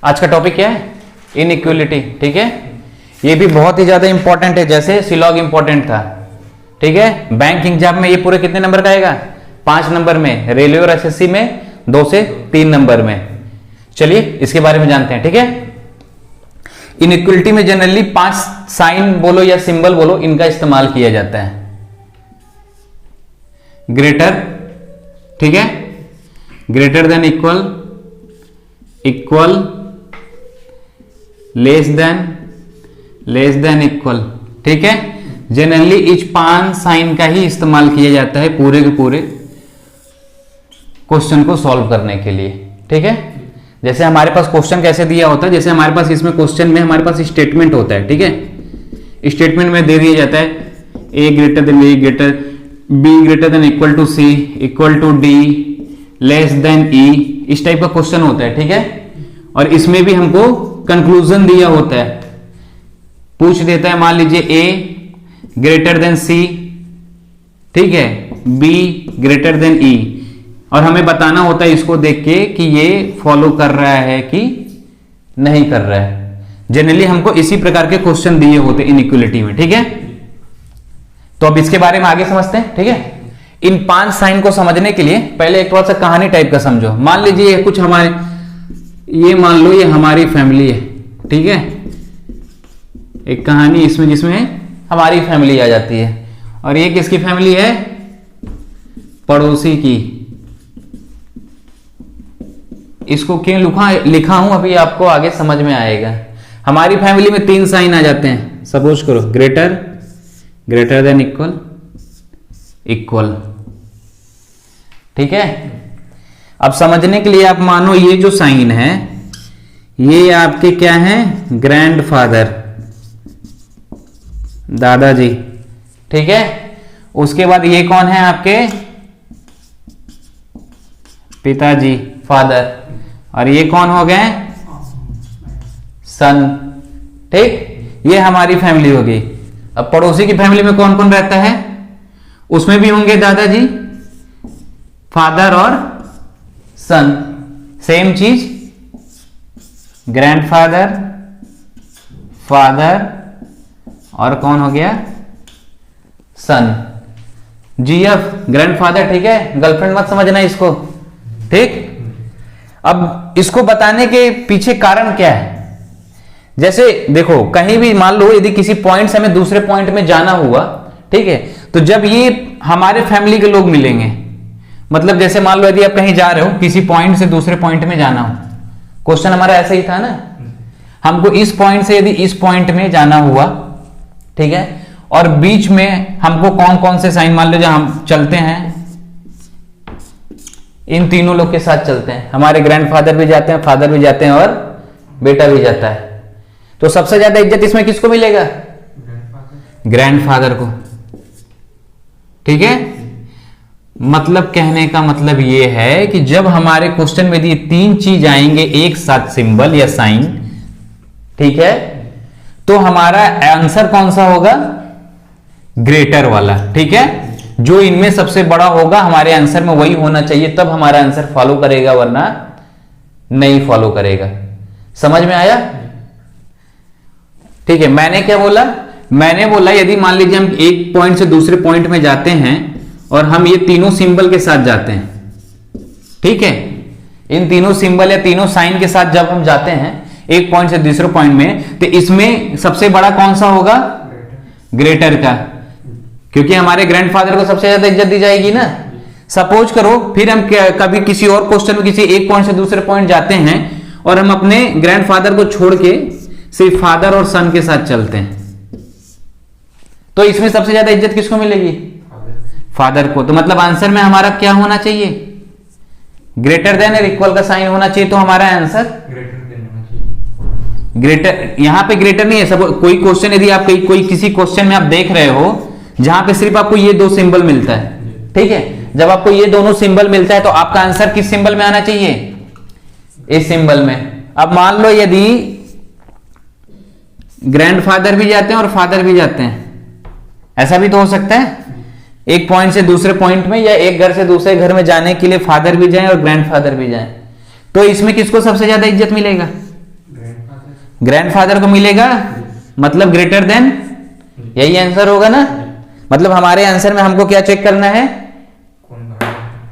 आज का टॉपिक क्या है? इनइक्वलिटी। ठीक है, ये भी बहुत ही ज्यादा इंपॉर्टेंट है, जैसे सिलॉग इंपॉर्टेंट था। ठीक है, बैंक एग्जाम में ये पूरे कितने नंबर का आएगा? 5 नंबर में, रेलवे और एसएससी में 2 से 3 नंबर में। चलिए इसके बारे में जानते हैं। ठीक है, इनइक्वलिटी में जनरली 5 साइन बोलो या सिंबल बोलो, इनका इस्तेमाल किया जाता है। ग्रेटर, ठीक है, greater than equal, equal, less than equal. ठीक है, जनरली इस 5 साइन का ही इस्तेमाल किया जाता है पूरे के पूरे क्वेश्चन को सॉल्व करने के लिए। ठीक है, जैसे हमारे पास क्वेश्चन कैसे दिया होता है, जैसे हमारे पास इसमें क्वेश्चन में हमारे पास स्टेटमेंट होता है। ठीक है, स्टेटमेंट में दे दिया जाता है A greater than B, B greater than equal to C, equal to D, less than E, इस टाइप का क्वेश्चन होता है। ठीक है, और इसमें भी हमको कंक्लूजन दिया होता है, पूछ देता है मान लीजिए ए ग्रेटर देन सी, ठीक है, बी ग्रेटर देन ई, और हमें बताना होता है इसको देख के कि ये फॉलो कर रहा है कि नहीं कर रहा है। जनरली हमको इसी प्रकार के क्वेश्चन दिए होते इनइक्वलिटी में। ठीक है, तो अब इसके बारे में आगे समझते हैं। ठीक है, इन 5 साइन को समझने के लिए पहले एक थोड़ा सा कहानी टाइप का समझो। मान लीजिए कुछ हमारे, ये मान लो ये हमारी फैमिली है। ठीक है, एक कहानी इसमें जिसमें हमारी फैमिली आ जाती है, और ये किसकी फैमिली है? पड़ोसी की। इसको क्यों लिखा हूं अभी आपको आगे समझ में आएगा। हमारी फैमिली में 3 साइन आ जाते हैं। सपोज करो greater, greater than equal, equal. ठीक है, अब समझने के लिए आप मानो ये जो साइन है ये आपके क्या है? ग्रैंडफादर, दादाजी। ठीक है, उसके बाद ये कौन है आपके? पिताजी, फादर, और ये कौन हो गए? सन। ठीक, ये हमारी फैमिली होगी। अब पड़ोसी की फैमिली में कौन कौन रहता है? उसमें भी होंगे दादाजी, फादर और सन। सेम चीज, ग्रैंडफादर, फादर, और कौन हो गया? सन। GF, grandfather. ठीक है, गर्लफ्रेंड मत समझना इसको। ठीक, अब इसको बताने के पीछे कारण क्या है? जैसे देखो, कहीं भी मान लो यदि किसी पॉइंट से हमें दूसरे पॉइंट में जाना हुआ, ठीक है, तो जब ये हमारे फैमिली के लोग मिलेंगे, मतलब जैसे मान लो यदि आप कहीं जा रहे हो, किसी पॉइंट से दूसरे पॉइंट में जाना हो, क्वेश्चन हमारा ऐसा ही था ना, हमको इस पॉइंट से यदि इस पॉइंट में जाना हुआ, ठीक है, और बीच में हमको कौन कौन से साइन, मान लो जब हम चलते हैं इन तीनों लोग के साथ चलते हैं, हमारे ग्रैंडफादर भी जाते हैं, फादर भी जाते हैं और बेटा भी जाता है, तो सबसे ज्यादा इज्जत इसमें किसको मिलेगा? ग्रैंडफादर को। ठीक है, मतलब कहने का मतलब यह है कि जब हमारे क्वेश्चन में ये 3 चीज आएंगे एक साथ, सिंबल या साइन, ठीक है, तो हमारा आंसर कौन सा होगा? ग्रेटर वाला। ठीक है, जो इनमें सबसे बड़ा होगा हमारे आंसर में वही होना चाहिए, तब हमारा आंसर फॉलो करेगा, वरना नहीं फॉलो करेगा। समझ में आया? ठीक है, मैंने क्या बोला? मैंने बोला यदि मान लीजिए हम एक पॉइंट से दूसरे पॉइंट में जाते हैं और हम ये तीनों सिंबल के साथ जाते हैं, ठीक है, इन तीनों सिंबल या तीनों साइन के साथ जब हम जाते हैं एक पॉइंट से दूसरे पॉइंट में, तो इसमें सबसे बड़ा कौन सा होगा? ग्रेटर का, क्योंकि हमारे ग्रैंडफादर को सबसे ज्यादा इज्जत दी जाएगी ना। सपोज करो फिर हम कभी किसी और क्वेश्चन में किसी एक पॉइंट से दूसरे पॉइंट जाते हैं और हम अपने ग्रैंडफादर को छोड़ के सिर्फ फादर और सन के साथ चलते हैं, तो इसमें सबसे ज्यादा इज्जत किसको मिलेगी? फादर को। तो मतलब आंसर में हमारा क्या होना चाहिए? ग्रेटर देन और इक्वल का साइन होना चाहिए, तो हमारा आंसर ग्रेटर। यहां पे ग्रेटर नहीं है। सब कोई क्वेश्चन यदि आप कोई किसी क्वेश्चन में आप देख रहे हो जहां पे सिर्फ आपको ये 2 सिंबल मिलता है, ठीक है, जब आपको ये दोनों सिंबल मिलता है तो आपका आंसर किस सिंबल में आना चाहिए? इस सिंबल में। अब मान लो यदि ग्रैंडफादर भी जाते हैं और फादर भी जाते हैं, ऐसा भी तो हो सकता है, एक पॉइंट से दूसरे पॉइंट में या एक घर से दूसरे घर में जाने के लिए फादर भी जाएं और ग्रैंडफादर भी जाएं, तो इसमें किसको सबसे ज्यादा इज्जत मिलेगा? ग्रैंडफादर को मिलेगा, मतलब ग्रेटर देन, यही आंसर होगा ना। मतलब हमारे आंसर में हमको क्या चेक करना है,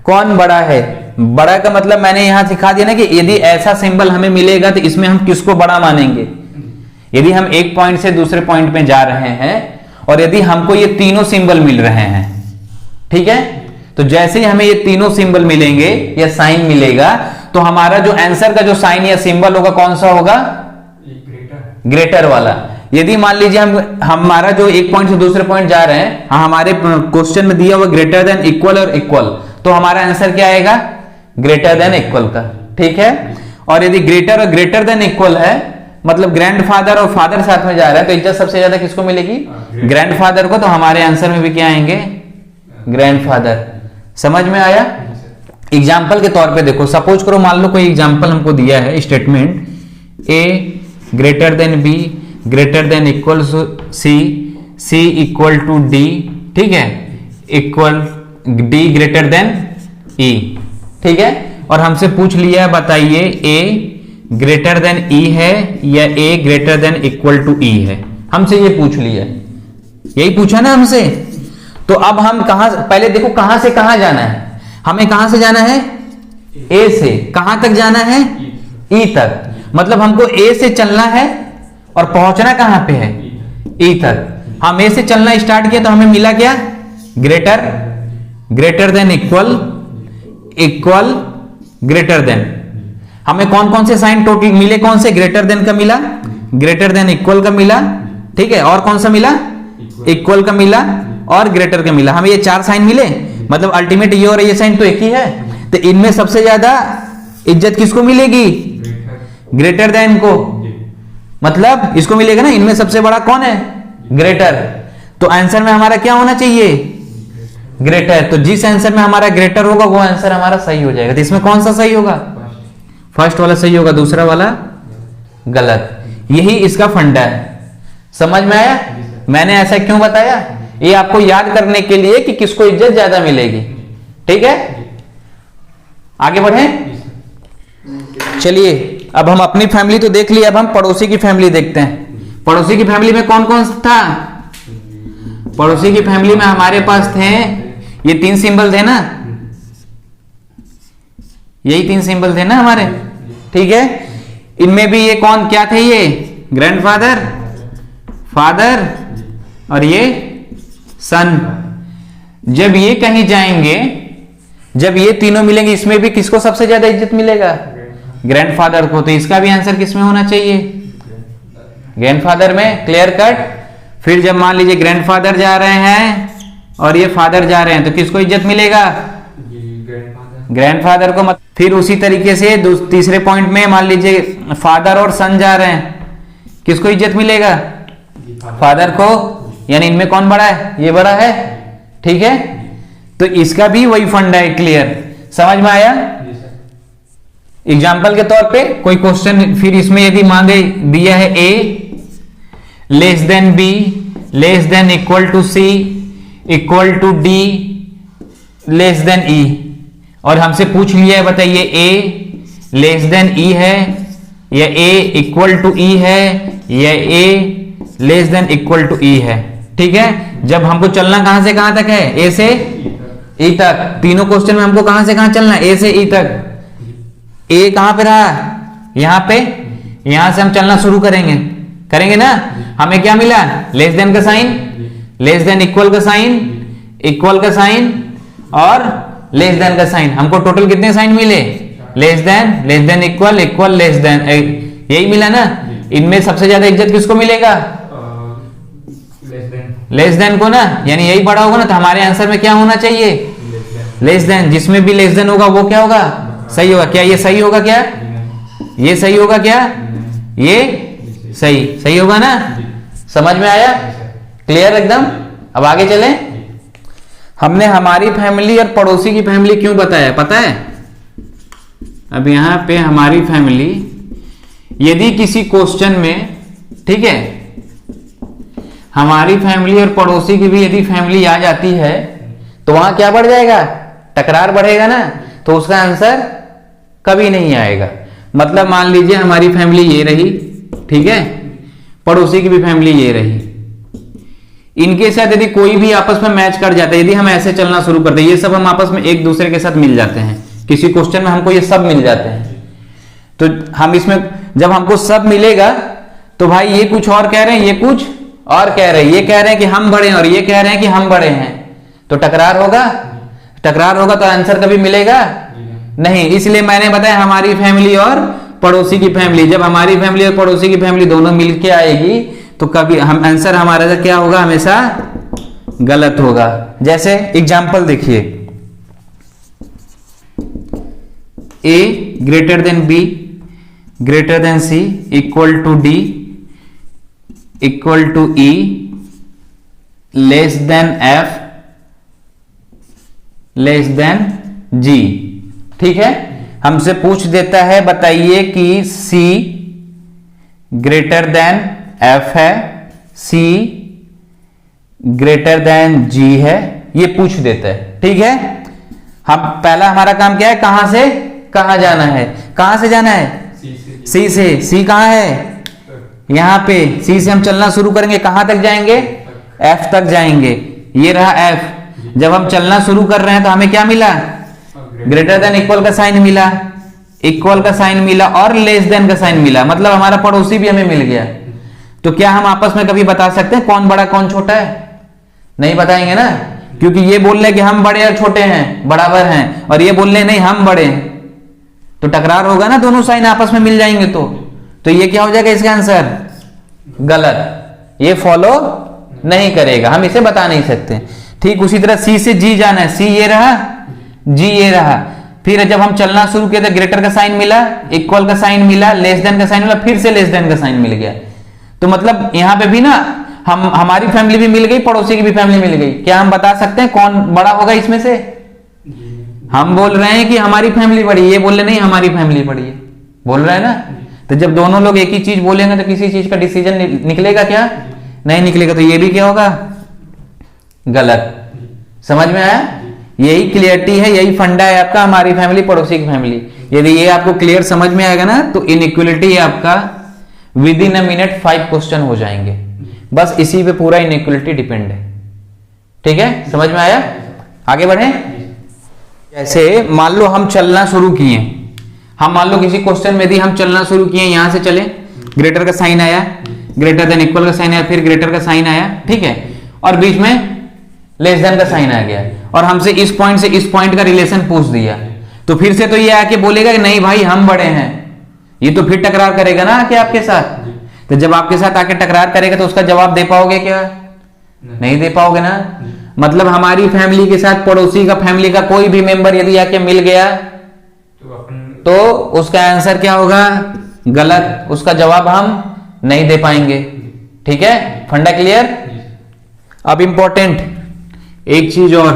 कौन बड़ा है। बड़ा का मतलब मैंने यहां सिखा दिया ना कि यदि ऐसा सिंबल हमें मिलेगा तो इसमें हम किसको बड़ा मानेंगे। यदि हम एक पॉइंट से दूसरे पॉइंट में जा रहे हैं और यदि हमको ये तीनों सिंबल मिल रहे हैं, ठीक है, तो जैसे ही हमें ये तीनों सिंबल मिलेंगे या साइन मिलेगा तो हमारा जो आंसर का जो साइन या सिंबल होगा कौन सा होगा, ग्रेटर वाला। यदि मान लीजिए हमारा जो एक पॉइंट से दूसरे पॉइंट जा रहे हैं, हमारे क्वेश्चन में दिया हुआ ग्रेटर देन, इक्वल और इक्वल, तो हमारा आंसर क्या आएगा, ग्रेटर देन इक्वल का, ठीक है। और यदि ग्रेटर और ग्रेटर देन इक्वल है, मतलब ग्रैंडफादर और फादर साथ में जा रहा है, तो इज्जत सबसे ज्यादा किसको मिलेगी, ग्रैंडफादर को। तो हमारे आंसर में भी क्या आएंगे, ग्रैंडफादर। समझ में आया। एग्जाम्पल के तौर पे देखो, सपोज करो मान लो कोई एग्जाम्पल हमको दिया है, statement A greater than B greater than equal C, C equal to D, ठीक है, equal D greater than E, ठीक है। और हमसे पूछ लिया है, बताइए ए ग्रेटर देन ई है या ए ग्रेटर देन इक्वल टू ई है, हमसे ये पूछ लिया, यही पूछा ना हमसे। तो अब हम कहां, पहले देखो कहां से कहां जाना है, हमें कहां से जाना है, ए से कहां तक जाना है, ई तक। मतलब हमको ए से चलना है और पहुंचना कहां पे है, ई तक। हम ए से चलना स्टार्ट किया तो हमें मिला क्या, greater, greater than equal, equal greater than. हमें कौन कौन से साइन टोटल मिले, कौन से, ग्रेटर देन का मिला, ग्रेटर देन इक्वल का मिला, ठीक है, और कौन सा मिला, इक्वल का मिला और ग्रेटर का मिला। हमें ये चार साइन मिले, मतलब अल्टीमेट ये और ये साइन तो एक ही है। तो इनमें सबसे ज्यादा इज्जत किसको मिलेगी, ग्रेटर देन को, मतलब इसको मिलेगा ना। इनमें सबसे बड़ा कौन है, ग्रेटर। तो आंसर में हमारा क्या होना चाहिए, ग्रेटर। तो जिस आंसर में हमारा ग्रेटर होगा वो आंसर हमारा सही हो जाएगा। तो इसमें कौन सा सही होगा, फर्स्ट वाला सही होगा, दूसरा वाला गलत। यही इसका फंडा है। समझ में आया। मैंने ऐसा क्यों बताया, ये आपको याद करने के लिए कि किसको इज्जत ज्यादा मिलेगी, ठीक है। आगे बढ़े, चलिए अब हम अपनी फैमिली तो देख ली, अब हम पड़ोसी की फैमिली देखते हैं। पड़ोसी की फैमिली में कौन कौन था, पड़ोसी की फैमिली में हमारे पास थे ये तीन सिंबल थे ना, यही तीन सिंबल थे ना हमारे, ठीक है। इनमें भी ये कौन क्या थे, ये ग्रैंडफादर, फादर और ये सन। जब ये कहीं जाएंगे, जब ये तीनों मिलेंगे, इसमें भी किसको सबसे ज्यादा इज्जत मिलेगा, ग्रैंडफादर को। तो इसका भी आंसर किसमें होना चाहिए, ग्रैंडफादर में, क्लियर कट। फिर जब मान लीजिए ग्रैंडफादर जा रहे हैं और ये फादर जा रहे हैं, तो किसको इज्जत मिलेगा, ग्रैंडफादर को। फिर उसी तरीके से तीसरे पॉइंट में मान लीजिए फादर और सन जा रहे हैं, किसको इज्जत मिलेगा, फादर को। यानी इनमें कौन बड़ा है, ये बड़ा है, ठीक है। तो इसका भी वही फंडा है, क्लियर, समझ में आया। एग्जाम्पल के तौर पे कोई क्वेश्चन फिर इसमें यदि मांगे दिया है A less than B less than equal to C equal to D less than E, और हमसे पूछ लिया है, बताइए ए लेस देन ई है या ए इक्वल टू ई है या ए लेस देन इक्वल टू ई है, ठीक है। जब हमको चलना कहां से कहां तक है, ए से ई तक। तीनों क्वेश्चन में हमको कहां से कहां चलना है, ए से ई तक। ए कहां पे रहा, यहां पे, यहां से हम चलना शुरू करेंगे, करेंगे ना। हमें क्या मिला, लेस देन का साइन, लेस देन इक्वल का साइन, इक्वल का साइन और लेस देन का साइन। हमको टोटल कितने साइन मिले, less than equal, equal less than, यही मिला ना। इनमें सबसे ज्यादा इज्जत किसको मिलेगा, लेस देन को ना, यानी यही बड़ा होगा ना। तो हमारे आंसर में क्या होना चाहिए, लेस देन। जिसमें भी लेस देन होगा वो क्या होगा, सही होगा। क्या ये सही होगा, क्या ये सही होगा, क्या ये सही होगा ना। समझ में आया, क्लियर एकदम। अब आगे चलें। हमने हमारी फैमिली और पड़ोसी की फैमिली क्यों बताया, पता है। अब यहां पे हमारी फैमिली, यदि किसी क्वेश्चन में, ठीक है, हमारी फैमिली और पड़ोसी की भी यदि फैमिली आ जाती है तो वहां क्या बढ़ जाएगा, टकरार बढ़ेगा ना। तो उसका आंसर कभी नहीं आएगा। मतलब मान लीजिए हमारी फैमिली ये रही, ठीक है, पड़ोसी की भी फैमिली ये रही। इनके साथ यदि कोई भी आपस में मैच कर जाता है, यदि हम ऐसे चलना शुरू करते हैं, ये सब हम आपस में एक दूसरे के साथ मिल जाते हैं, किसी क्वेश्चन में हमको ये सब मिल जाते हैं, तो हम इसमें जब हमको सब मिलेगा तो भाई ये कुछ और कह रहे हैं, ये कुछ और कह रहे हैं, ये कह रहे हैं कि हम बड़े हैं और ये कह रहे हैं कि हम बड़े हैं, तो टकरार होगा, टकरार होगा तो आंसर कभी मिलेगा नहीं। इसलिए मैंने बताया हमारी फैमिली और पड़ोसी की फैमिली, जब हमारी फैमिली और पड़ोसी की फैमिली दोनों मिलके आएगी तो कभी हम आंसर हमारा क्या होगा, हमेशा गलत होगा। जैसे एग्जांपल देखिए, A greater than B greater than C equal to D equal to E less than F less than G. ठीक है, हमसे पूछ देता है बताइए कि C ग्रेटर देन F है, C ग्रेटर देन G है, ये पूछ देता है। ठीक है, हम पहला हमारा काम क्या है, कहां से कहां जाना है, कहां से जाना है, C से। C कहां है, यहां पे C से हम चलना शुरू करेंगे, कहां तक जाएंगे, F तक जाएंगे, ये रहा F। जब हम चलना शुरू कर रहे हैं तो हमें क्या मिला, ग्रेटर देन इक्वल का साइन मिला, इक्वल का साइन मिला और लेस देन का साइन मिला, मतलब हमारा पड़ोसी भी हमें मिल गया। तो क्या हम आपस में कभी बता सकते हैं कौन बड़ा कौन छोटा है, नहीं बताएंगे ना, क्योंकि ये बोल रहे कि हम बड़े और छोटे हैं बराबर हैं, और ये बोल रहे नहीं हम बड़े हैं, तो टकरार होगा ना, दोनों साइन आपस में मिल जाएंगे तो ये क्या हो जाएगा, इसका आंसर गलत, ये फॉलो नहीं करेगा, हम इसे बता नहीं सकते। ठीक उसी तरह C से G जाना है, C ये रहा, G ये रहा, फिर जब हम चलना शुरू किया तो ग्रेटर का साइन मिला, इक्वल का साइन मिला, लेस देन का साइन मिला, फिर से लेस देन का साइन मिल गया। तो मतलब यहां पे भी ना हमारी फैमिली भी मिल गई, पड़ोसी की भी फैमिली मिल गई। क्या हम बता सकते हैं कौन बड़ा होगा इसमें से, हम बोल रहे हैं कि हमारी फैमिली बड़ी, ये बोल रहे नहीं हमारी फैमिली बड़ी है, बोल रहे हैं ना। तो जब दोनों लोग एक ही चीज बोलेंगे तो किसी चीज का डिसीजन निकलेगा क्या, नहीं निकलेगा, तो ये भी क्या होगा, गलत। समझ में आया, यही क्लियरिटी है, यही फंडा है आपका, हमारी फैमिली पड़ोसी की फैमिली। यदि ये आपको क्लियर समझ में आएगा ना तो इनइक्वलिटी आपका with in a minute 5 question हो जाएंगे, बस इसी पे पूरा इनइक्वलिटी डिपेंड है। ठीक है, समझ में आया, आगे बढ़े। जैसे मान लो हम चलना शुरू किए, हम मान लो किसी क्वेश्चन में यदि हम चलना शुरू किए, यहां से चले, ग्रेटर का साइन आया, ग्रेटर देन इक्वल का साइन आया, फिर ग्रेटर का साइन आया, ठीक है, और बीच में लेस देन का साइन आ गया, और हमसे इस पॉइंट से इस पॉइंट का रिलेशन पूछ दिया, तो फिर से तो ये आके बोलेगा कि नहीं भाई हम बड़े हैं, ये तो फिर टकरार करेगा ना आके आपके साथ। तो जब आपके साथ आके टकरार करेगा तो उसका जवाब दे पाओगे क्या, नहीं दे पाओगे ना। मतलब हमारी फैमिली के साथ पड़ोसी का फैमिली का कोई भी मेंबर यदि आके मिल गया तो उसका आंसर क्या होगा, गलत, उसका जवाब हम नहीं दे पाएंगे। ठीक है, फंडा क्लियर। अब इंपॉर्टेंट एक चीज और,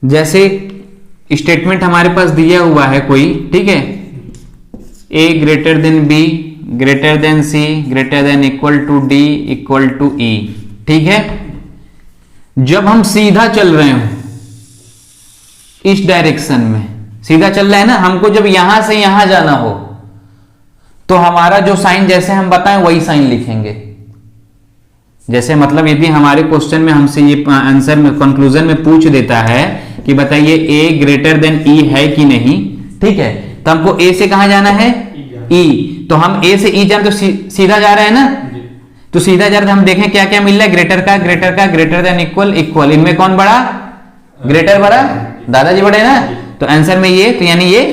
जैसे स्टेटमेंट हमारे पास दिया हुआ है कोई, ठीक है, A greater than B greater than C greater than equal to D equal to E. ठीक है, जब हम सीधा चल रहे हो इस डायरेक्शन में, सीधा चल रहा है ना, हमको जब यहां से यहां जाना हो तो हमारा जो साइन जैसे हम बताएं वही साइन लिखेंगे। जैसे मतलब यदि हमारे क्वेश्चन में हमसे ये आंसर में कंक्लूजन में पूछ देता है कि बताइए ए ग्रेटर देन ई है कि नहीं, ठीक है, तो हमको ए से कहां जाना है, ई, तो हम ए से ई जाए तो सीधा जा रहे हैं ना, तो सीधा जा रहे हम देखें क्या क्या मिल रहा है, ग्रेटर का ग्रेटर देन इक्वल इक्वल, इनमें कौन बड़ा, ग्रेटर बड़ा, दादाजी बड़े ना, तो आंसर में ये, तो यानी ये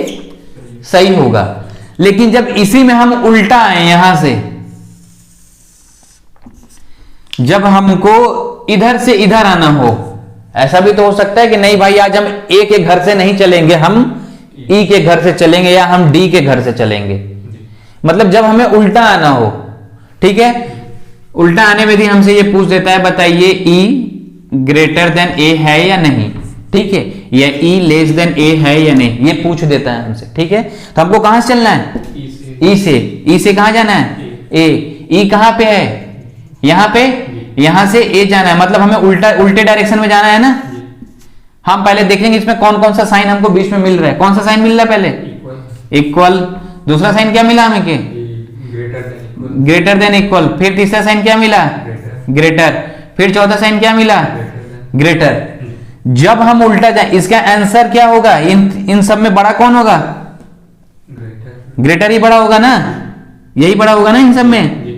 सही होगा। लेकिन जब इसी में हम उल्टा आए, यहां से जब हमको इधर से इधर आना हो, ऐसा भी तो हो सकता है कि नहीं भाई आज हम ए के घर से नहीं चलेंगे, हम ई के घर से चलेंगे या हम डी के घर से चलेंगे, मतलब जब हमें उल्टा आना हो, ठीक है, उल्टा आने में भी हमसे ये पूछ देता है बताइए ई ग्रेटर देन ए है या नहीं, ठीक है, या ई लेस देन ए है या नहीं, ये पूछ देता है हमसे। ठीक है, तो हमको कहां से चलना है, ई से कहां जाना है, ए, ई कहां पे है, यहां पे, यहां से ए जाना है, मतलब हमें उल्टे डायरेक्शन में जाना है ना। हम पहले देखेंगे इसमें कौन कौन सा साइन हमको बीच में मिल रहा है, कौन सा साइन मिल रहा है पहले, इक्वल, दूसरा साइन क्या मिला हमें के ग्रेटर देन इक्वल, फिर तीसरा साइन क्या मिला ग्रेटर, फिर चौथा साइन क्या मिला ग्रेटर। जब हम उल्टा जाए इसका आंसर क्या होगा, इन सब में बड़ा कौन होगा ग्रेटर ही बड़ा होगा ना, यही बड़ा होगा ना इन सब में।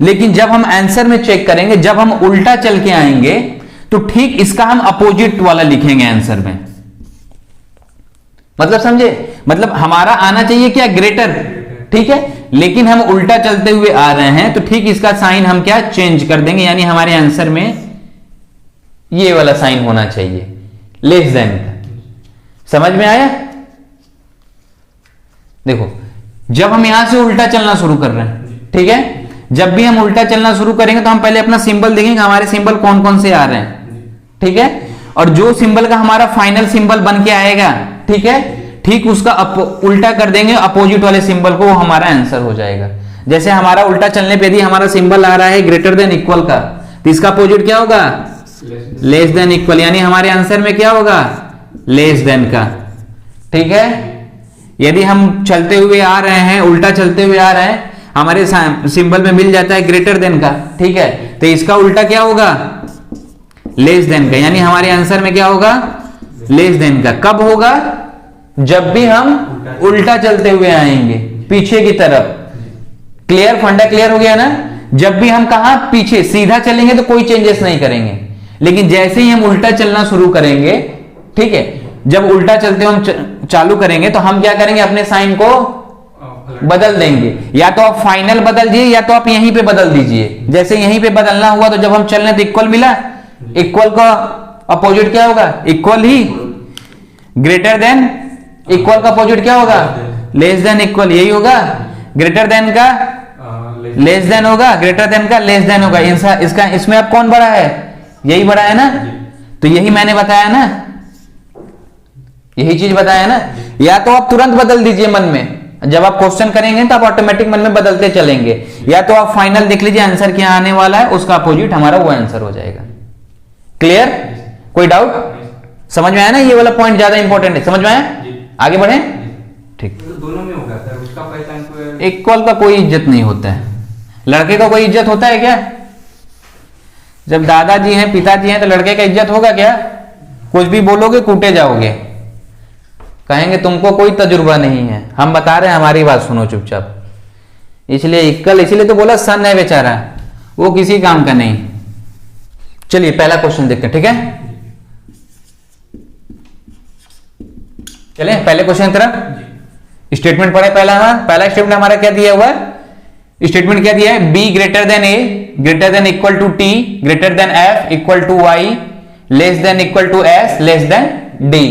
लेकिन जब हम आंसर में चेक करेंगे, जब हम उल्टा चल के आएंगे तो ठीक इसका हम अपोजिट वाला लिखेंगे आंसर में। मतलब समझे, मतलब हमारा आना चाहिए क्या ग्रेटर, ठीक है, लेकिन हम उल्टा चलते हुए आ रहे हैं तो ठीक इसका साइन हम क्या चेंज कर देंगे, यानी हमारे आंसर में ये वाला साइन होना चाहिए लेस देन का। समझ में आया। देखो जब हम यहां से उल्टा चलना शुरू कर रहे हैं, ठीक है, जब भी हम उल्टा चलना शुरू करेंगे तो हम पहले अपना सिंबल देखेंगे हमारे सिंबल कौन कौन से आ रहे हैं, ठीक है, और जो सिंबल का हमारा फाइनल सिंबल बन के आएगा, ठीक है, ठीक उसका उल्टा कर देंगे अपोजिट वाले सिंबल को, वो हमारा आंसर हो जाएगा। जैसे हमारा उल्टा चलने पे यदि हमारा सिंबल आ रहा है ग्रेटर देन इक्वल का, तो इसका अपोजिट क्या होगा लेस देन इक्वल, यानी हमारे आंसर में क्या होगा लेस देन का, ठीक है। यदि हम चलते हुए आ रहे हैं, उल्टा चलते हुए आ रहे हैं, हमारे सिंबल में मिल जाता है ग्रेटर देन का, ठीक है, तो इसका उल्टा क्या होगा लेस देन का, यानी हमारे आंसर में क्या होगा लेस देन का। कब होगा जब भी हम उल्टा चलते हुए आएंगे पीछे की तरफ। क्लियर, फंडा क्लियर हो गया ना। जब भी हम कहा पीछे सीधा चलेंगे तो कोई चेंजेस नहीं करेंगे, लेकिन जैसे ही हम उल्टा चलना शुरू करेंगे, ठीक है, जब उल्टा चलते हम चालू करेंगे तो हम क्या करेंगे अपने साइन को बदल देंगे। या तो आप फाइनल बदल दीजिए या तो आप यहीं पे बदल दीजिए। जैसे यहीं पे बदलना हुआ तो जब हम चलने तो इक्वल मिला, इक्वल का अपोजिट क्या होगा इक्वल ही, ग्रेटर देन इक्वल का अपोजिट क्या होगा लेस देन इक्वल, यही होगा। ग्रेटर देन का लेस देन होगा, ग्रेटर देन का लेस देन होगा। इसका इसमें अब कौन बड़ा है, यही बड़ा है ना, तो यही मैंने बताया ना, यही चीज बताया ना। या तो आप तुरंत बदल दीजिए मन में, जब आप क्वेश्चन करेंगे तो आप ऑटोमेटिक मन में बदलते चलेंगे, या तो आप फाइनल देख लीजिए आंसर क्या आने वाला है, उसका अपोजिट हमारा वो आंसर हो जाएगा। क्लियर, कोई डाउट, समझ में आया ना। ये वाला पॉइंट ज्यादा इंपॉर्टेंट है, समझ में आया। आगे बढ़े, ठीक। तो दोनों में होगा सर, उसका पहचान को इक्वल का कोई इज्जत नहीं होता है, लड़के का कोई इज्जत होता है क्या। जब दादाजी हैं पिताजी हैं तो लड़के का इज्जत होगा क्या। कुछ भी बोलोगे कूटे जाओगे, कहेंगे तुमको कोई तजुर्बा नहीं है। हम बता रहे हैं हमारी बात सुनो चुपचाप, इसलिए इक्वल, इसीलिए तो बोला सन है बेचारा, वो किसी काम का नहीं। चलिए पहला क्वेश्चन देखते हैं, ठीक है। चले पहले क्वेश्चन की तरफ। स्टेटमेंट पढ़े पहला, पहला स्टेटमेंट हमारा क्या दिया हुआ है, स्टेटमेंट क्या दिया है, B greater than A, greater than equal to T, greater than F equal to Y, less than equal to S, less than D.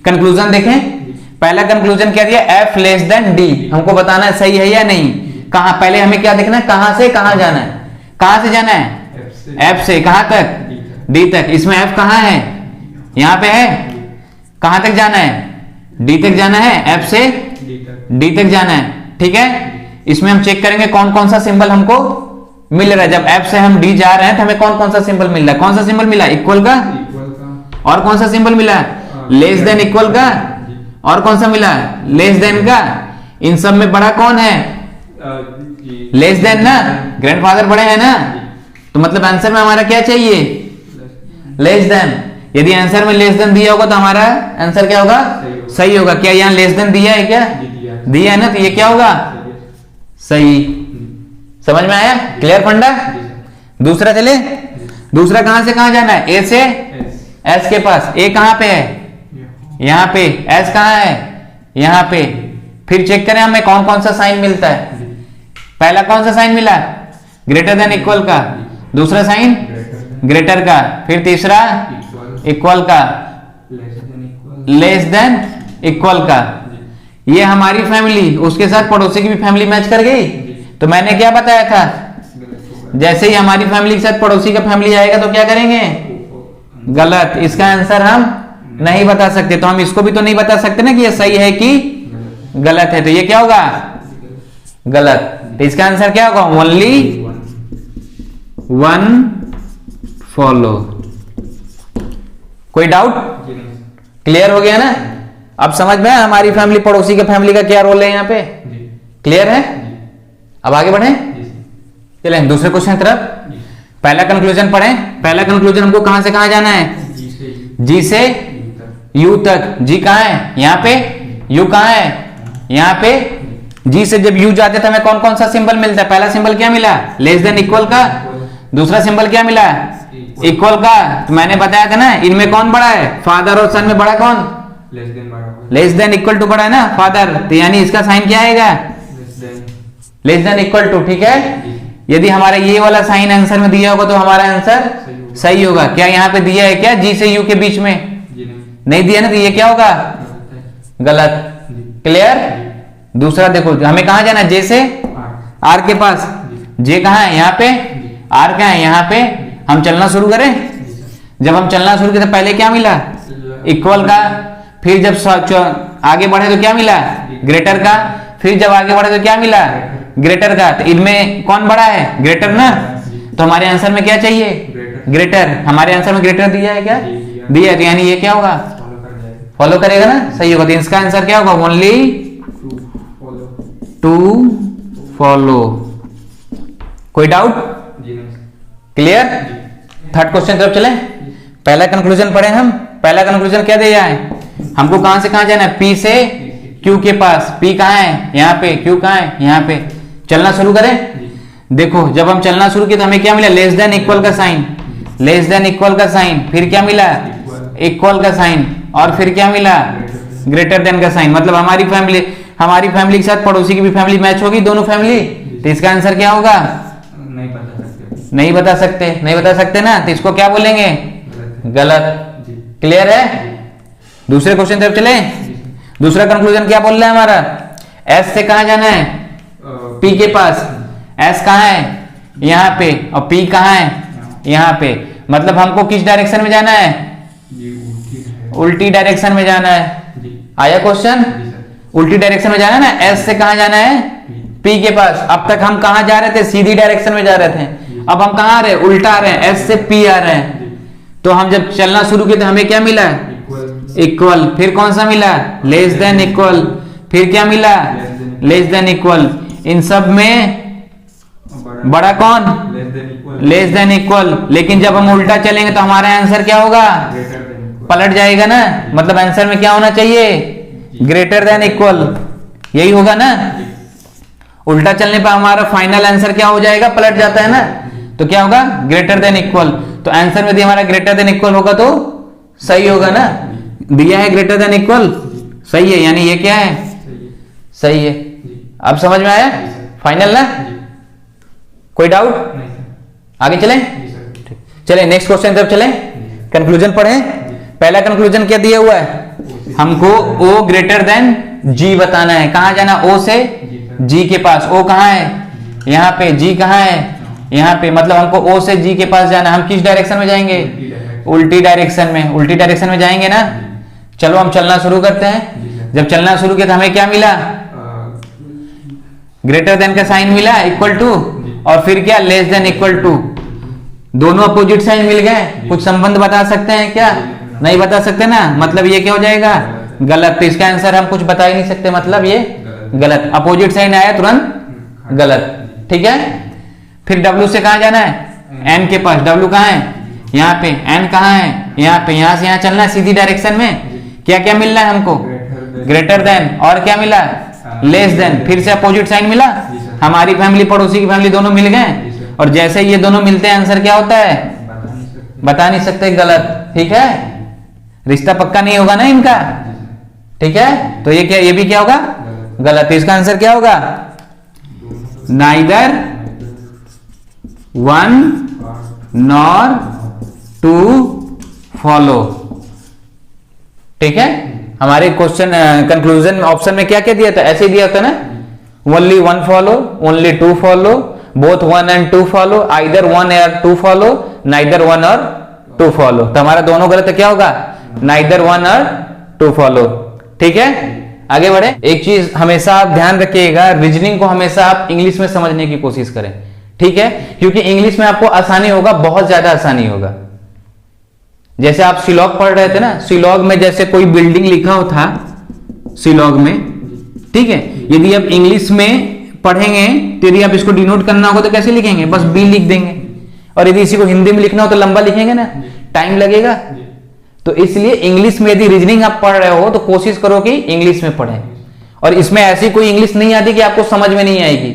Conclusion देखें, पहला कंक्लूजन क्या दिया, एफ लेस देन डी। हमको बताना है सही है या नहीं। कहां, पहले हमें क्या देखना है, कहां से कहां जाना है, कहां से जाना है एफ से कहां तक डी तक। इसमें एफ कहां है, यहां पे है, कहां तक जाना है डी तक जाना है, एफ से डी तक जाना है, ठीक है। इसमें हम चेक करेंगे कौन कौन सा सिंबल हमको मिल रहा है। जब एफ से हम डी जा रहे हैं तो हमें कौन कौन सा सिंबल मिल रहा है, कौन सा सिंबल मिला इक्वल का, और कौन सा सिंबल मिला लेस देन इक्वल का, और कौन सा मिला लेस देन का। इन सब में बड़ा कौन है लेस देन ना, ग्रैंडफादर बड़े हैं ना, तो मतलब आंसर में हमारा क्या चाहिए लेस देन। यदि आंसर में लेस देन दिया होगा तो हमारा आंसर क्या होगा सही होगा। क्या यहाँ लेस देन दिया है, क्या दिया है ना, तो ये क्या होगा सही। समझ में आया, क्लियर फंडा। दूसरा चले, दूसरा कहां से कहां जाना है, ए से एस के पास। ए कहां पे है यहां पे, एस कहां है यहां पे। फिर चेक करें हमें कौन कौन सा साइन मिलता है। पहला कौन सा साइन मिला ग्रेटर देन इक्वल का, दूसरा साइन ग्रेटर का, फिर तीसरा इक्वल का, लेस देन इक्वल का। ये हमारी फैमिली उसके साथ पड़ोसी की भी फैमिली मैच कर गई। तो मैंने क्या बताया था, जैसे ही हमारी फैमिली के साथ पड़ोसी का फैमिली आएगा तो क्या करेंगे गलत। इसका आंसर हम नहीं बता सकते, तो हम इसको भी तो नहीं बता सकते ना कि ये सही है कि गलत है, तो ये क्या होगा गलत। तो इसका आंसर क्या होगा ओनली वन फॉलो। कोई डाउट, क्लियर हो गया ना। अब समझ में आया हमारी फैमिली पड़ोसी के फैमिली का क्या रोल है यहाँ पे? जी क्लियर है? जी अब आगे बढ़े, जी सर। चलें दूसरे क्वेश्चन की तरफ। जी पहला कंक्लूजन पढ़ें। पहला कंक्लूजन हमको कहां से कहां जाना है? जी से जी से यू तक। यू तक। जी कहां है? यहाँ पे। यू कहां है? यहाँ पे। जी से जब यू जाते तो हमें कौन कौन सा सिंबल मिलता है? पहला सिंबल क्या मिला? लेस देन इक्वल का। दूसरा सिंबल क्या मिला? इक्वल का। तो मैंने बताया था ना इनमें कौन बड़ा है? फादर और सन में बड़ा कौन? लेस देन बराबर। लेस देन इक्वल टू बड़ा है ना फादर, तो यानी इसका साइन क्या आएगा? Less than. Less than equal to. ठीक है, जी यदि हमारा ये वाला साइन आंसर में दिया होगा तो हमारा आंसर सही होगा। क्या यहाँ पे दिया है क्या जी से यू के बीच में? जी नहीं। नहीं दिया ना, तो ये क्या होगा? गलत है। गलत। जी क्लियर? जी दूसरा देखो, हमें कहां जाना है? जे से आर। आर के पास। जी जे कहां है? यहाँ पे। जी आर कहां है? यहाँ पे। हम चलना शुरू करें। जी सर। जब हम चलना शुरू किए तो पहले क्या मिला? इक्वल का। फिर जब आगे बढ़े तो क्या मिला? ग्रेटर का। फिर जब आगे बढ़े तो क्या मिला? ग्रेटर का। तो इनमें कौन बड़ा है? ग्रेटर ना। तो हमारे आंसर में क्या चाहिए? ग्रेटर। ग्रेटर। हमारे आंसर में ग्रेटर दिया है क्या? जी, दिया। दिया है, तो यानी ये क्या होगा? फॉलो कर जाएगा। फॉलो करेगा ना, सही होगा। तो इसका आंसर क्या होगा? Only two follow. Two follow. कोई डाउट? जी नहीं सर। क्लियर? जी थर्ड क्वेश्चन तरफ चले। पहला कंक्लूजन पढ़े हम। पहला कंक्लूजन क्या दिया है? हमको कहां से कहां जाना है? पी से क्यू के पास। पी कहां है? यहाँ पे। क्यू कहां है? यहाँ पे। चलना शुरू करें। जी देखो जब हम चलना शुरू किए तो हमें क्या मिला? लेस देन इक्वल का साइन। लेस देन इक्वल का साइन। फिर क्या मिला? इक्वल का साइन। और फिर क्या मिला? ग्रेटर देन का साइन। मतलब हमारी फैमिली के साथ पड़ोसी की भी फैमिली मैच होगी, दोनों फैमिली। तो इसका आंसर क्या होगा? नहीं बता सकते। नहीं बता सकते। नहीं बता सकते ना, तो इसको क्या बोलेंगे? गलत है। गलत। जी क्लियर है? जी दूसरे क्वेश्चन तरफ चले। जी सर। दूसरा कंक्लूजन क्या बोल रहा है हमारा? एस से कहां जाना है? पी के पास। एस कहां है? यहाँ पे। और पी कहां है? यहाँ पे। मतलब हमको किस डायरेक्शन में जाना है? ये उल्टी है। उल्टी डायरेक्शन में जाना है। जी आया क्वेश्चन? जी सर। उल्टी डायरेक्शन में जाना है ना। एस से कहां जाना है? पी के पास। अब तक हम कहां जा रहे थे? सीधी डायरेक्शन में जा रहे थे। अब हम कहां आ रहे हैं? उल्टा आ रहे हैं। एस से पी आ रहे हैं। तो हम जब चलना शुरू किए तो हमें क्या मिला? इक्वल। इक्वल। फिर कौन सा मिला? Less than equal. फिर क्या मिला? Less than equal. इन सब में बड़ा कौन? Less than equal. Less than equal. लेकिन जब हम उल्टा चलेंगे तो हमारा आंसर क्या होगा? Greater than equal. पलट जाएगा ना। मतलब आंसर में क्या होना चाहिए? Greater than equal. यही होगा ना। उल्टा चलने पर हमारा फाइनल आंसर क्या हो जाएगा? पलट जाता है ना। तो क्या होगा? Greater than equal. तो आंसर में यदि हमारा ग्रेटर देन इक्वल होगा तो सही होगा ना। दिया है ग्रेटर देन इक्वल, सही है, यानी ये क्या है? सही है। सही है। जी अब समझ में आया? जी सर। फाइनल ना? जी कोई डाउट? नहीं सर। आगे चलें? जी सर। चलें नेक्स्ट क्वेश्चन तरफ चलें। कंक्लूजन पढ़ें। पहला कंक्लूजन क्या दिया हुआ है? हमको O ग्रेटर देन G बताना है। कहां जाना? O से G के पास। O कहां है? यहाँ पे। G कहां है? यहाँ पे। मतलब हमको O से G के पास जाना। हम किस डायरेक्शन में जाएंगे? उल्टी डायरेक्शन में। उल्टी डायरेक्शन में जाएंगे ना। चलो हम चलना शुरू करते हैं। जब चलना शुरू किया तो हमें क्या मिला? ग्रेटर देन का साइन मिला, इक्वल टू, और फिर क्या? Less than equal to. दोनों अपोजिट साइन मिल गए। कुछ संबंध बता सकते हैं क्या? नहीं बता सकते ना। मतलब ये क्या हो जाएगा? गलत। तो इसका आंसर हम कुछ बता ही नहीं सकते, मतलब ये गलत। अपोजिट साइन आया तुरंत गलत। ठीक है। फिर W से कहां जाना है? N के पास। W कहां है? यहाँ पे। N कहां है? यहाँ पे। यहां से यहाँ चलना है सीधी डायरेक्शन में। क्या क्या मिल रहा है हमको? Greater than. और क्या मिला? Less then. फिर से अपोजिट साइन मिला। हमारी फैमिली पड़ोसी की फैमिली दोनों मिल गए। और जैसे ये दोनों मिलते हैं आंसर क्या होता है? बता नहीं सकते, गलत। ठीक है। रिश्ता पक्का नहीं होगा ना इनका। ठीक है। तो ये क्या? ये भी क्या होगा? गलत। इसका आंसर क्या होगा? Neither one nor two follow. ठीक है। हमारे क्वेश्चन कंक्लूजन ऑप्शन में क्या क्या दिया था? ऐसे ही दिया था ना। Only one follow, only two follow, both one and two follow, either one और टू फॉलो, नाइदर वन और टू फॉलो। तो हमारा दोनों गलत है। क्या होगा? नाइदर वन और टू फॉलो। ठीक है। आगे बढ़े। एक चीज हमेशा आप ध्यान रखिएगा, रीजनिंग को हमेशा आप इंग्लिश में समझने की कोशिश करें। ठीक है। क्योंकि इंग्लिश में आपको आसानी होगा, बहुत ज्यादा आसानी होगा। जैसे आप सिलॉग पढ़ रहे थे ना, सिलॉग में जैसे कोई बिल्डिंग लिखा हो था, सी लॉग में, ठीक है। यदि आप इंग्लिश में पढ़ेंगे तो यदि आप इसको डिनोट करना होगा तो कैसे लिखेंगे, बस बी लिख देंगे। और यदि इसी को हिंदी में लिखना हो तो लंबा लिखेंगे ना, टाइम लगेगा। तो इसलिए इंग्लिश में यदि रीजनिंग आप पढ़ रहे हो तो कोशिश करो कि इंग्लिश में पढ़ें। और इसमें ऐसी कोई इंग्लिश नहीं आती कि आपको समझ में नहीं आएगी,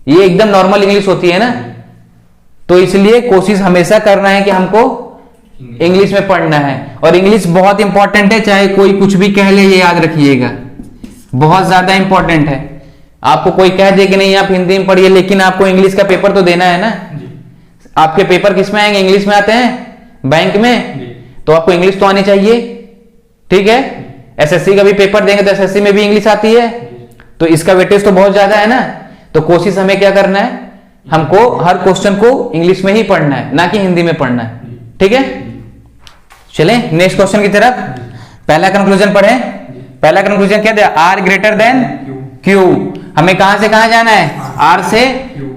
ये एकदम नॉर्मल इंग्लिश होती है ना। तो इसलिए कोशिश हमेशा करना है कि हमको इंग्लिश में पढ़ना है। और इंग्लिश बहुत इंपॉर्टेंट है, चाहे कोई कुछ भी कह ले, ये याद रखिएगा, बहुत ज्यादा इंपॉर्टेंट है। आपको कोई कह दे कि नहीं आप हिंदी में पढ़िए, लेकिन आपको इंग्लिश का पेपर तो देना है ना। आपके पेपर किस में आएंगे, इंग्लिश में आते हैं बैंक में, तो आपको इंग्लिश तो आनी चाहिए, ठीक है। एसएससी का भी पेपर देंगे तो एसएससी में भी इंग्लिश आती है, तो इसका वेटेज तो बहुत ज्यादा है ना। तो कोशिश हमें क्या करना है, हमको हर क्वेश्चन को इंग्लिश में ही पढ़ना है, ना कि हिंदी में पढ़ना है, ठीक है। चलें नेक्स्ट क्वेश्चन की तरफ। पहला कंक्लूजन पढ़े। पहला कंक्लूजन क्या दिया, आर ग्रेटर देन क्यू। हमें कहां से कहां जाना है, आर से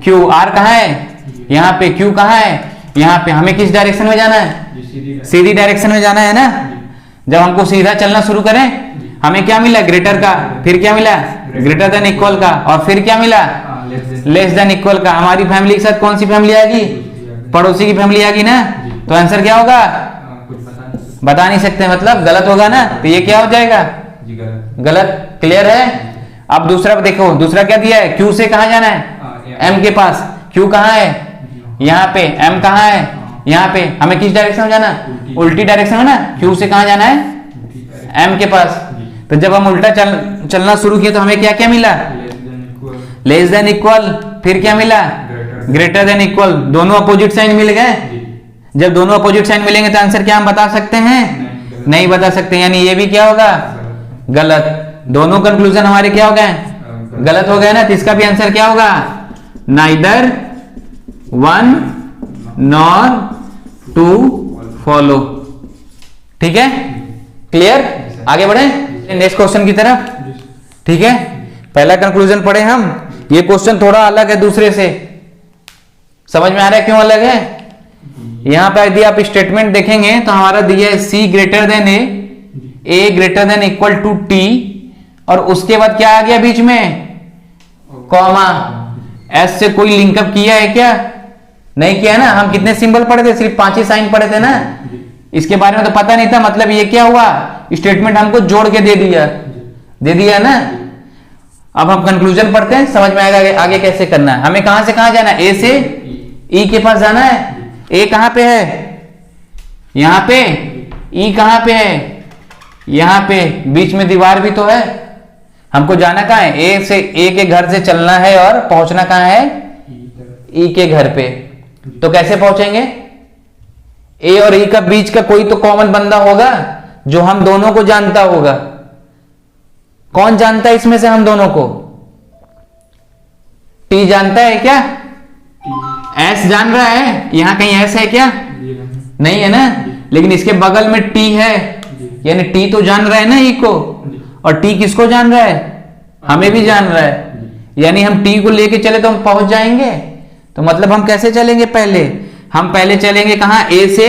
क्यू। आर कहां है, यहाँ पे। क्यू कहां है, यहाँ पे। हमें किस डायरेक्शन में जाना है, सीधी डायरेक्शन में जाना है ना। जब हमको सीधा चलना शुरू करें, हमें क्या मिला, ग्रेटर का, फिर क्या मिला, ग्रेटर देन इक्वल का, और फिर क्या मिला, लेस देन इक्वल का। हमारी फैमिली के साथ कौन सी फैमिली आएगी, पड़ोसी की फैमिली आएगी ना। तो आंसर क्या होगा, बता नहीं सकते, मतलब गलत होगा ना। तो ये क्या हो जाएगा, गलत। क्लियर है। अब दूसरा देखो, दूसरा क्या दिया है, क्यू से कहां जाना है, एम के पास। क्यू कहां है, यहाँ पे। एम कहां है, यहाँ पे। हमें किस डायरेक्शन में जाना, उल्टी डायरेक्शन में ना। क्यू से कहां जाना है, एम के पास। तो जब हम उल्टा चलना शुरू किया तो हमें क्या क्या मिला, लेस देन इक्वल, फिर क्या मिला, ग्रेटर देन इक्वल। दोनों अपोजिट साइन मिल गए। जब दोनों अपोजिट साइन मिलेंगे तो आंसर क्या हम बता सकते हैं, नहीं बता सकते, यानी ये भी क्या होगा, गलत। दोनों कंक्लूजन हमारे क्या हो गए, गलत हो गए ना। तो इसका भी आंसर क्या होगा, neither one nor two follow, ठीक है। क्लियर, आगे बढ़े नेक्स्ट क्वेश्चन की तरफ, ठीक है। पहला कंक्लूजन पढ़े हम। ये क्वेश्चन थोड़ा अलग है दूसरे से, समझ में आ रहा है क्यों अलग है। यहां पर यदि आप स्टेटमेंट देखेंगे तो हमारा दिया है C greater than A greater than equal to T, और उसके बाद क्या आ गया बीच में, कॉमा। एस से कोई लिंकअप किया है क्या, नहीं किया ना। हम कितने सिंबल पढ़े थे, सिर्फ 5 ही साइन पढ़े थे ना। इसके बारे में तो पता नहीं था, मतलब ये क्या हुआ, स्टेटमेंट हमको जोड़ के दे दिया ना। अब हम कंक्लूजन पढ़ते हैं, समझ में आएगा आगे कैसे करना है। हमें कहां से कहां जाना है, ए से ई के पास जाना है। ए कहां पे है, यहां पे। ई कहां पे है, यहां पे। बीच में दीवार भी तो है। हमको जाना कहां है, ए से, ए के घर से चलना है और पहुंचना कहां है, ई के घर पे। तो कैसे पहुंचेंगे, ए और ई का बीच का कोई तो कॉमन बंदा होगा जो हम दोनों को जानता होगा। कौन जानता है इसमें से हम दोनों को, टी जानता है क्या, एस जान रहा है, यहां कहीं एस है क्या, नहीं है ना। लेकिन इसके बगल में टी है, यानी टी तो जान रहा है ना ई को, और टी किसको जान रहा है, हमें भी जान रहा है। यानी हम टी को लेके चले तो हम पहुंच जाएंगे। तो मतलब हम कैसे चलेंगे, हम पहले चलेंगे कहां, ए से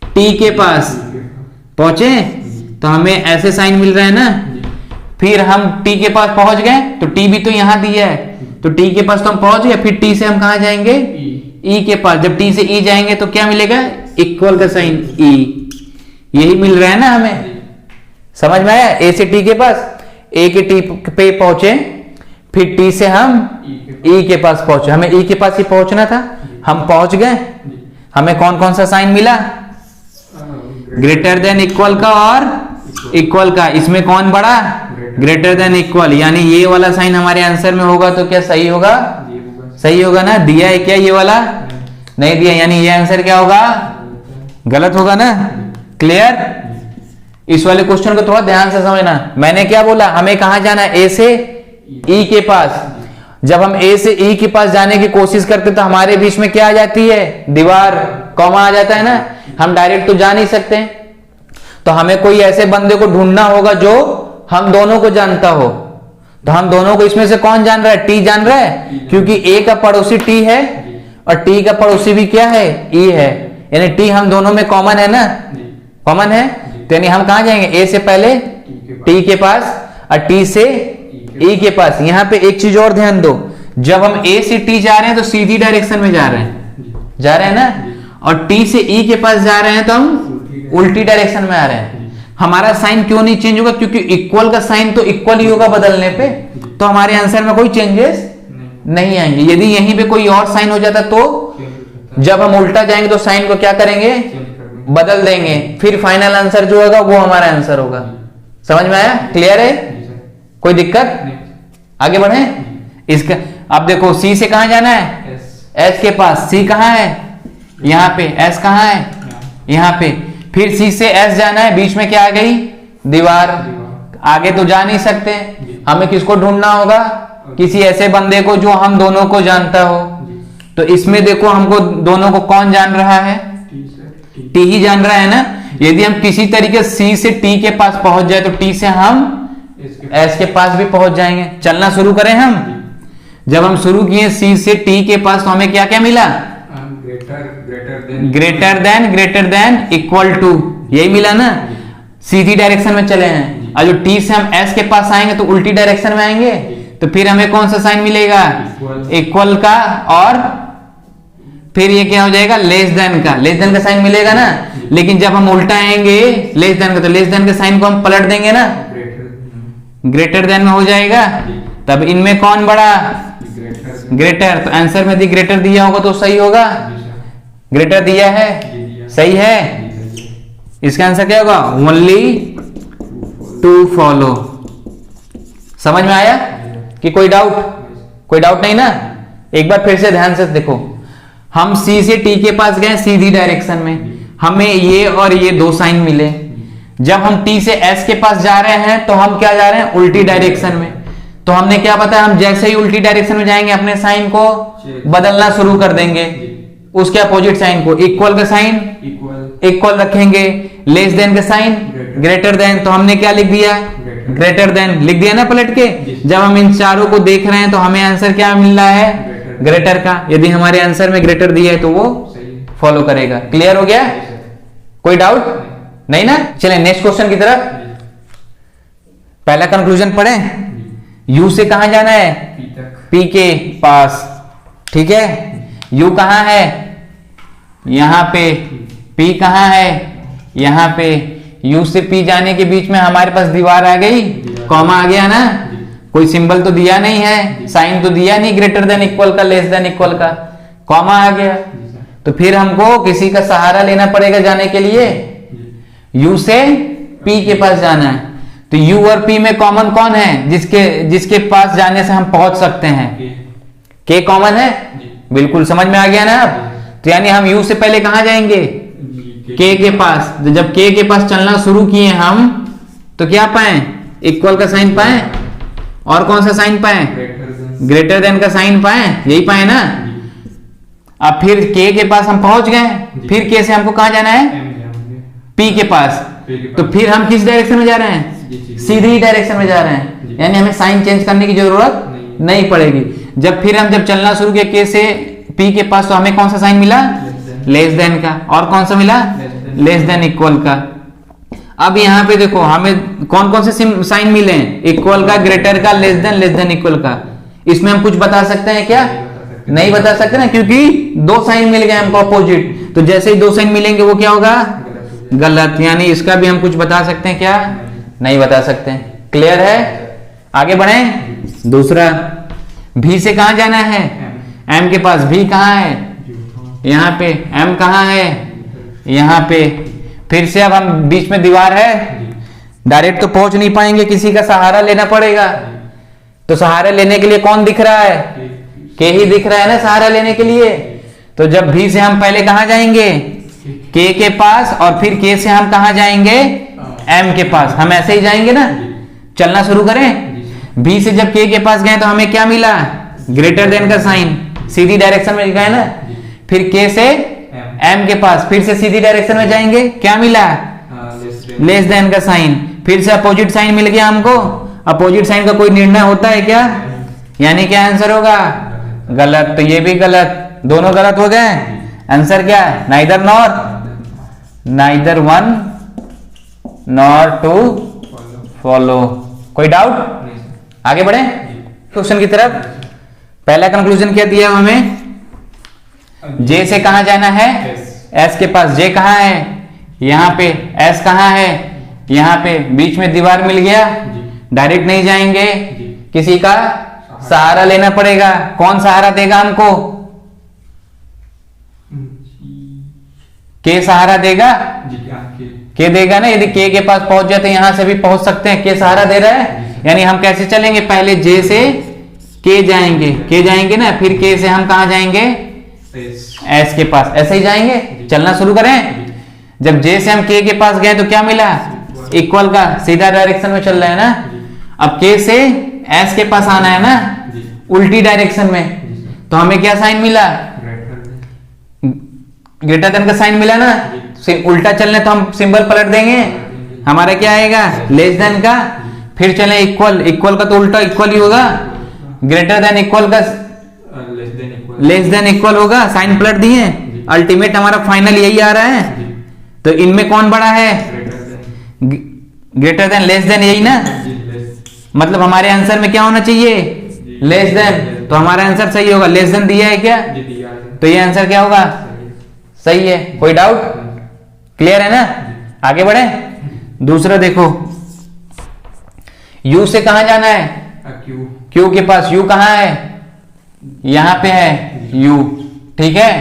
टी के पास पहुंचे तो हमें ऐसे साइन मिल रहा है ना। फिर हम टी के पास पहुंच गए तो टी भी तो यहां दिया है, तो टी के पास तो हम पहुंच गए। फिर टी से हम कहां जाएंगे, ई के पास। जब टी से ई जाएंगे तो क्या मिलेगा, इक्वल का साइन ई, यही मिल रहा है ना हमें। समझ में आया, ए से टी के पास, ए के टी पे पहुंचे, फिर टी से हम ई के पास पहुंचे। हमें ई के पास ही पहुंचना था, हम पहुंच गए। हमें कौन कौन सा साइन मिला, ग्रेटर देन इक्वल का और इक्वल का। इसमें कौन बड़ा, ग्रेटर देन इक्वल, यानी ये वाला साइन हमारे आंसर में होगा तो क्या सही होगा, सही होगा ना। दिया है क्या ये वाला, नहीं दिया, यानी ये आंसर क्या होगा, गलत होगा ना। क्लियर। इस वाले क्वेश्चन को थोड़ा ध्यान से समझना। मैंने क्या बोला, हमें कहां जाना है, ए से ई के पास। जब हम ए से ई के पास जाने की कोशिश करते तो हमारे बीच में क्या आ जाती है, दीवार, कॉमा आ जाता है ना। हम डायरेक्ट तो जा नहीं सकते, तो हमें कोई ऐसे बंदे को ढूंढना होगा जो हम दोनों को जानता हो। तो हम दोनों को इसमें से कौन जान रहा है, टी जान रहा है, क्योंकि ए का पड़ोसी टी है और टी का पड़ोसी भी क्या है, ई है। यानी टी हम दोनों में कॉमन है ना, कॉमन है। तो यानी हम कहां जाएंगे, ए से पहले टी के पास और टी से ई के पास। यहाँ पे एक चीज और ध्यान दो, जब हम ए से टी जा रहे हैं तो सीधी डायरेक्शन में जा रहे हैं ना, और टी से ई के पास जा रहे हैं तो हम उल्टी डायरेक्शन में आ रहे हैं। हमारा साइन क्यों नहीं चेंज होगा? क्योंकि इक्वल का साइन तो इक्वल ही होगा बदलने पे, तो हमारे आंसर में कोई चेंजेस नहीं आएंगे। यदि यहीं पे कोई और साइन हो जाता तो जब हम उल्टा जाएंगे तो साइन को क्या करेंगे? बदल देंगे, फिर फाइनल आंसर जो होगा वो हमारा आंसर होगा। समझ में आया? क्लियर है? कोई दिक्कत? आगे बढ़े। इसका अब देखो, सी से कहां जाना है? एच के पास। सी कहां है? यहाँ पे। एस कहां है? यहाँ पे। फिर सी से एस जाना है, बीच में क्या आ गई? दीवार। आगे तो जा नहीं सकते, हमें किसको ढूंढना होगा? किसी ऐसे बंदे को जो हम दोनों को जानता हो। तो इसमें देखो, हमको दोनों को कौन जान रहा है? टी ही जान रहा है ना। यदि हम किसी तरीके सी से टी के पास पहुंच जाए तो टी से हम एस के पास भी पहुंच जाएंगे। चलना शुरू करें हम। जब हम शुरू किए सी से टी के पास तो हमें क्या क्या मिला? ग्रेटर देन इक्वल टू, यही मिला ना। सीधी डायरेक्शन में चले हैं, और जो टी से हम एस के पास आएंगे तो उल्टी डायरेक्शन में आएंगे, तो फिर हमें कौन सा साइन मिलेगा? इक्वल का, और फिर ये क्या हो जाएगा? लेस देन का साइन मिलेगा ना। लेकिन जब हम उल्टा आएंगे लेस देन का, तो लेस देन के साइन को हम पलट देंगे ना, ग्रेटर देन में हो जाएगा। तब इनमें कौन बड़ा? ग्रेटर। तो आंसर में यदि ग्रेटर दिया होगा तो सही होगा। ग्रेटर दिया है, सही है। इसका आंसर क्या होगा? Only two follow. समझ में आया कि कोई डाउट? कोई डाउट नहीं ना। एक बार फिर से ध्यान से देखो, हम सी से टी के पास गए सीधी डायरेक्शन में, हमें ये और ये दो साइन मिले। जब हम टी से एस के पास जा रहे हैं तो हम क्या जा रहे हैं? उल्टी डायरेक्शन में। तो हमने क्या बताया? हम जैसे ही उल्टी डायरेक्शन में जाएंगे अपने साइन को बदलना शुरू कर देंगे, उसके अपोजिट साइन को। इक्वल का साइन इक्वल रखेंगे, लेस देन का साइन ग्रेटर देन। तो हमने क्या लिख दिया? ग्रेटर देन लिख दिया ना पलट के। जब हम इन चारों को देख रहे हैं तो हमें आंसर क्या मिल रहा है? ग्रेटर का। यदि हमारे आंसर में ग्रेटर दिया है तो वो फॉलो करेगा। क्लियर हो गया? कोई डाउट नहीं ना। चलें नेक्स्ट क्वेश्चन की तरफ। पहला कंक्लूजन पढ़े। यू से कहां जाना है? पी के पास। ठीक है। यू कहां है? यहां पे। पी कहां है? यहां पे। यू से पी जाने के बीच में हमारे पास दीवार आ गई, कॉमा आ गया ना। कोई सिंबल तो दिया नहीं है, साइन तो दिया नहीं ग्रेटर देन इक्वल का, लेस देन इक्वल का, कॉमा आ गया। तो फिर हमको किसी का सहारा लेना पड़ेगा जाने के लिए। यू से पी के पास जाना है, तो यू और पी में कॉमन कौन है? जिसके पास जाने से हम पहुंच सकते हैं। के कॉमन है, बिल्कुल समझ में आ गया ना अब। तो यानी हम यू से पहले कहां जाएंगे? के पास। तो जब के पास चलना शुरू किए हम तो क्या पाए? इक्वल का साइन पाए, और कौन सा साइन पाए? ग्रेटर देन का साइन पाए, यही पाए ना। अब फिर के पास हम पहुंच गए, फिर के से हमको कहां जाना है? पी के पास। तो फिर हम किस डायरेक्शन में जा रहे हैं? सीधी डायरेक्शन में जा रहे हैं, यानी हमें साइन चेंज करने की जरूरत नहीं पड़ेगी। जब चलना शुरू किया के से पी के पास, तो हमें कौन सा साइन मिला? लेस देन का। और कौन सा मिला? लेस देन इक्वल का। अब यहाँ पे देखो हमें कौन कौन से साइन मिले हैं? इक्वल का, ग्रेटर का, लेस देन इक्वल का। इसमें हम कुछ बता सकते हैं क्या? नहीं बता सकते ना, क्योंकि दो साइन मिल गए हमको अपोजिट। तो जैसे ही दो साइन मिलेंगे वो क्या होगा? गलत। यानी इसका भी हम कुछ बता सकते हैं क्या? नहीं बता सकते। क्लियर है? आगे बढ़े। दूसरा, भी से कहां जाना है? एम के पास। भी कहां है? यहाँ पे। एम कहां है? यहाँ पे। फिर से अब हम बीच में दीवार है, डायरेक्ट तो पहुंच नहीं पाएंगे, किसी का सहारा लेना पड़ेगा। तो सहारा लेने के लिए कौन दिख रहा है? के ही दिख रहा है ना सहारा लेने के लिए। तो जब भी से हम पहले कहां जाएंगे? के पास, और फिर के से हम कहां जाएंगे? एम के पास। हम ऐसे ही जाएंगे ना। चलना शुरू करें। भी से जब के पास गए तो हमें क्या मिला? ग्रेटर देन का साइन, सीधी डायरेक्शन में गए ना। फिर के से एम के पास, फिर से सीधी डायरेक्शन में जाएंगे, क्या मिला? लेस देन का साइन। फिर से अपोजिट साइन मिल गया हमको। अपोजिट साइन का कोई निर्णय होता है क्या? यानी क्या आंसर होगा? गलत। तो ये भी गलत, दोनों गलत हो गए। आंसर क्या है? Neither nor, neither one nor two follow. कोई डाउट? नहीं सर। आगे बढ़े क्वेश्चन की तरफ। पहला कंक्लूजन क्या दिया हमें? जे से कहां जाना है? एस के पास। जे कहां है? यहाँ पे। एस कहां है? यहाँ पे। बीच में दीवार मिल गया, डायरेक्ट नहीं जाएंगे, किसी का सहारा लेना पड़ेगा। कौन सहारा देगा हमको? के सहारा देगा? जी के। के देगा ना। यदि के पास पहुंच जाते यहां से भी पहुंच सकते हैं, के सहारा दे रहा है। यानी हम कैसे चलेंगे? पहले जे से के जाएंगे, के जाएंगे ना, फिर के से हम कहां जाएंगे? एस के पास। ऐसे ही जाएंगे, चलना शुरू करें। जब जे से हम के पास गए तो क्या मिला? इक्वल का, सीधा डायरेक्शन में चल रहा है ना। अब के से एस के पास आना है ना, उल्टी डायरेक्शन में। तो हमें क्या साइन मिला? ग्रेटर देन का साइन मिला ना। उल्टा चलने तो हम सिंबल पलट देंगे, हमारा क्या आएगा? लेस देन का। फिर चले इक्वल, इक्वल का तो उल्टा इक्वल ही होगा। ग्रेटर देन इक्वल का लेस देन इक्वल होगा, साइन पलट दिए। अल्टीमेट हमारा फाइनल यही आ रहा है। तो इनमें कौन बड़ा है? ग्रेटर देन लेस देन, यही ना। मतलब हमारे आंसर में क्या होना चाहिए? Less than. तो हमारा आंसर सही होगा। लेस देन दिया है क्या? तो ये आंसर क्या होगा? सही है। कोई डाउट? क्लियर है ना? आगे बढ़े। दूसरा देखो, यू से कहां जाना है? क्यू के पास। यू कहां है? यहां पे है यू, ठीक है।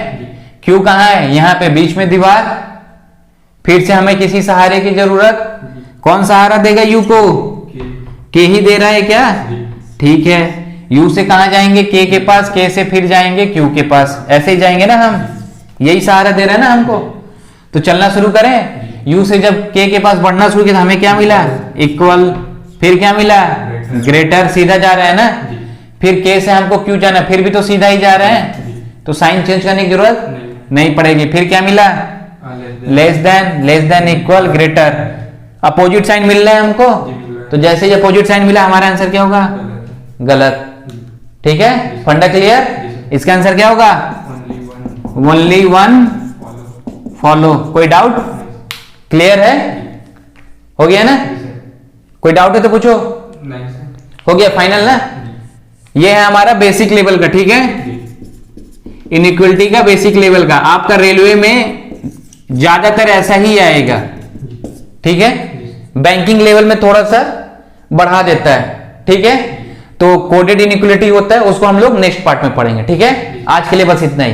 क्यू कहां है? यहां पे, बीच में दीवार। फिर से हमें किसी सहारे की जरूरत। कौन सहारा देगा यू को? के ही दे रहा है क्या? ठीक है। यू से कहां जाएंगे? के पास। के से फिर जाएंगे क्यू के पास। ऐसे ही जाएंगे ना हम, यही सहारा दे रहा है ना हमको। तो चलना शुरू करें। यू से जब के पास बढ़ना शुरू किया, हमें क्या मिला? इक्वल। फिर क्या मिला? ग्रेटर। सीधा जा रहा है ना। फिर के से हमको क्यू जाना, फिर भी तो सीधा ही जा रहा है, तो साइन चेंज करने की जरूरत नहीं पड़ेगी। फिर क्या मिला? Less than. Less than equal greater. Opposite sign मिल रहा है हमको, तो जैसे ही अपोजिट साइन मिला हमारा आंसर क्या होगा? गलत। ठीक है, फंडा क्लियर? इसका आंसर क्या होगा? Only one follow. कोई डाउट? क्लियर है? हो गया ना? कोई डाउट है तो पूछो। हो गया फाइनल ना? ये है हमारा बेसिक लेवल का, ठीक है। इनइक्वलिटी का बेसिक लेवल का। आपका रेलवे में ज्यादातर ऐसा ही आएगा, ठीक है। बैंकिंग लेवल में थोड़ा सा बढ़ा देता है, ठीक है। तो कोडेड इनइक्वलिटी होता है, उसको हम लोग नेक्स्ट पार्ट में पढ़ेंगे, ठीक है। आज के लिए बस इतना ही।